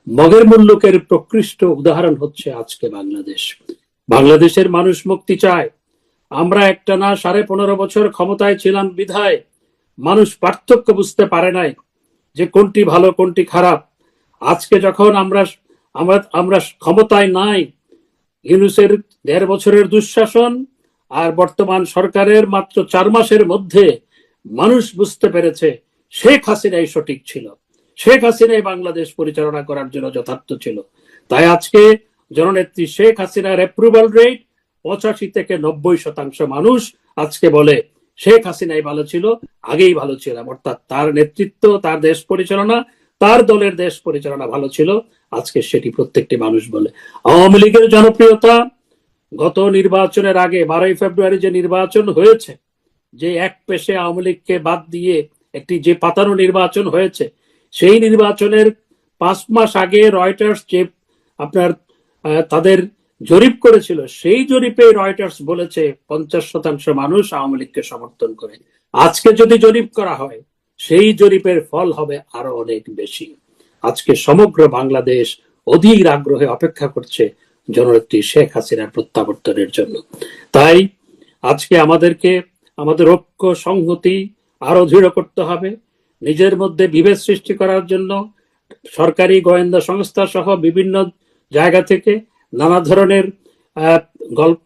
মগের মুল্লুকের প্রকৃষ্ট উদাহরণ হচ্ছে আজকে বাংলাদেশ। বাংলাদেশের মানুষ মুক্তি চায়। আমরা একটানা 15.5 বছর ক্ষমতায় ছিলাম বিধায় মানুষ পার্থক্য বুঝতে পারে নাই যে কোনটি ভালো কোনটি খারাপ। আজকে যখন আমরা আমরা আমরা ক্ষমতায় নাই, ইউনূসের 1.5 বছরের দুঃশাসন আর বর্তমান সরকারের মাত্র 4 মাসের মধ্যে মানুষ বুঝতে পেরেছে শেখ হাসিনাই সঠিক ছিল, শেখ হাসিনাই বাংলাদেশ পরিচালনা করার জন্য যথার্থ ছিল। তাই আজকে জননেত্রী শেখ হাসিনার অ্যাপ্রুভাল রেট 85 থেকে 90% মানুষ আজকে বলে শেখ হাসিনাই ভালো ছিল, আগেই ভালো ছিল, অর্থাৎ তার নেতৃত্ব, তার দেশ পরিচালনা, তার দলের দেশ পরিচালনা ভালো ছিল। আজকে সেটি প্রত্যেকটি মানুষ বলে। আওয়ামী লীগের জনপ্রিয়তা গত নির্বাচনের আগে 12ই ফেব্রুয়ারি যে নির্বাচন হয়েছে, যে এক পেশে আওয়ামী লীগকে বাদ দিয়ে একটি যে পাতানো নির্বাচন হয়েছে, সেই নির্বাচনের 5 মাস আগে রয়টার্স যে আপনার তাদের জরিপ করেছিল, সেই জরিপে রয়টার্স বলেছে 50% মানুষ আওয়ামী লীগকে সমর্থন করে। আজকে যদি জরিপ করা হয়, সেই জরিপের ফল হবে আরো অনেক বেশি। আজকে সমগ্র বাংলাদেশ অধীর আগ্রহে অপেক্ষা করছে জননেত্রী শেখ হাসিনার প্রত্যাবর্তনের জন্য। তাই আজকে আমাদেরকে আমাদের ঐক্য সংহতি আরো দৃঢ় করতে হবে। নিজের মধ্যে বিভেদ সৃষ্টি করার জন্য সরকারি গোয়েন্দা সংস্থা সহ বিভিন্ন জায়গা থেকে নানা ধরনের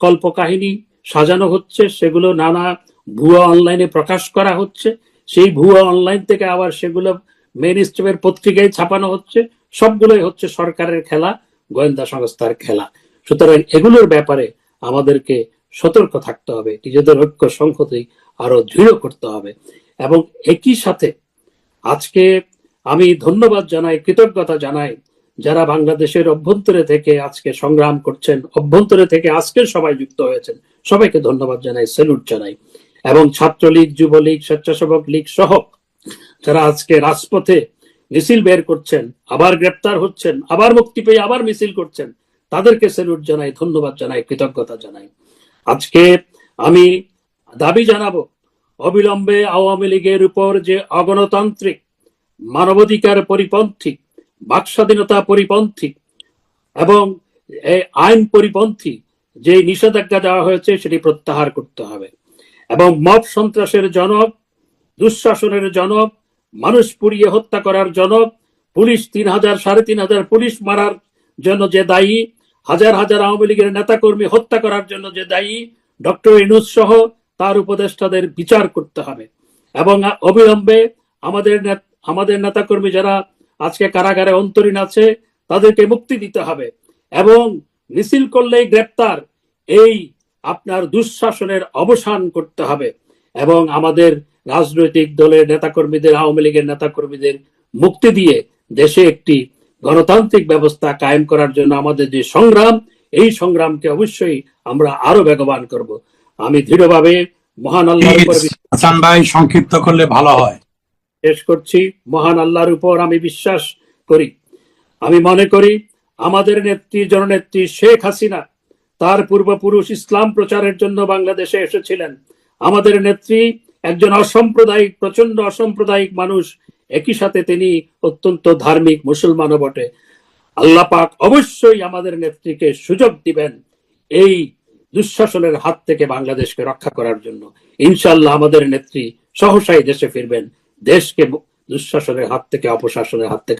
কল্পকাহিনী সাজানো হচ্ছে, সেগুলো নানা ভুয়া অনলাইনে প্রকাশ করা হচ্ছে, সেই ভুয়া অনলাইন থেকে আবার সেগুলো মেইন স্ট্রিমের পত্রিকায় ছাপানো হচ্ছে। সবগুলোই হচ্ছে সরকারের খেলা, গোয়েন্দা সংস্থার খেলা। সুতরাং এগুলোর ব্যাপারে আমাদেরকে সতর্ক থাকতে হবে, নিজেদের ঐক্য সংহতি আরো দৃঢ় করতে হবে। এবং একই সাথে আজকে আমি ধন্যবাদ জানাই, কৃতজ্ঞতা জানাই যারা বাংলাদেশের অভ্যন্তরে থেকে আজকে সংগ্রাম করছেন, অভ্যন্তরে থেকে আজকে সবাই যুক্ত হয়েছেন, সবাইকে ধন্যবাদ জানাই, স্যালুট জানাই। এবং ছাত্রলীগ, যুবলীগ, স্বেচ্ছাসেবক লীগ সহ যারা আজকে রাজপথে মিছিল বের করছেন, আবার গ্রেপ্তার হচ্ছেন, আবার মুক্তি পেয়ে আবার মিছিল করছেন, তাদেরকে স্যালুট জানাই, ধন্যবাদ জানাই, কৃতজ্ঞতা জানাই। আজকে আমি দাবি জানাবো, অবিলম্বে আওয়ামী লীগের উপর যে অগণতান্ত্রিক, মানবাধিকার পরিপন্থী, বাক স্বাধীনতা পরিপন্থী এবং আইন পরিপন্থী যে নিষেধাজ্ঞা দেওয়া হয়েছে সেটি প্রত্যাহার করতে হবে। এবং মব সন্ত্রাসের জনক, দুঃশাসনের জনক, মানুষ পুড়িয়ে হত্যা করার জনক, পুলিশ 3,000 3,500 পুলিশ মারার জন্য যে দায়ী, হাজার হাজার আওয়ামী লীগের নেতাকর্মী হত্যা করার জন্য যে দায়ী ডক্টর ইউনূস সহ তার উপদেষ্টাদের বিচার করতে হবে। এবং অবিলম্বে আমাদের নেতাকর্মী যারা আজকে কারাগারে অন্তরীণ আছে তাদেরকে মুক্তি দিতে হবে। এবং মিছিল করলেই গ্রেপ্তার, এই আপনার দুঃশাসনের অবসান করতে হবে। এবং আমাদের রাজনৈতিক দলের নেতাকর্মীদের, আওয়ামী লীগের নেতাকর্মীদের মুক্তি দিয়ে দেশে একটি গণতান্ত্রিক ব্যবস্থা কায়েম করার জন্য আমাদের যে সংগ্রাম, এই সংগ্রামকে অবশ্যই আমরা আরো বেগবান করব। আমি দৃঢ়ভাবে মহান আল্লাহর উপর, হাসান ভাই সংক্ষিপ্ত করলে ভালো হয়। শেষ করছি। মহান আল্লাহর উপর আমি বিশ্বাস করি। আমি মনে করি আমাদের নেত্রী, জননেত্রী শেখ হাসিনা তার পূর্বপুরুষ ইসলাম প্রচারের জন্য বাংলাদেশে এসেছিলেন। আমাদের নেত্রী একজন অসাম্প্রদায়িক, প্রচন্ড অসাম্প্রদায়িক মানুষ, একই সাথে তিনি অত্যন্ত ধার্মিক মুসলমানও বটে। আল্লাহ পাক অবশ্যই আমাদের নেত্রীকে সুযোগ দিবেন এই দুঃশাসনের হাত থেকে বাংলাদেশকে রক্ষা করার জন্য। ইনশাআল্লাহ আমাদের নেত্রী সহসাই দেশে ফিরবেন, দেশকে দুঃশাসনের হাত থেকে, অপশাসনের হাত থেকে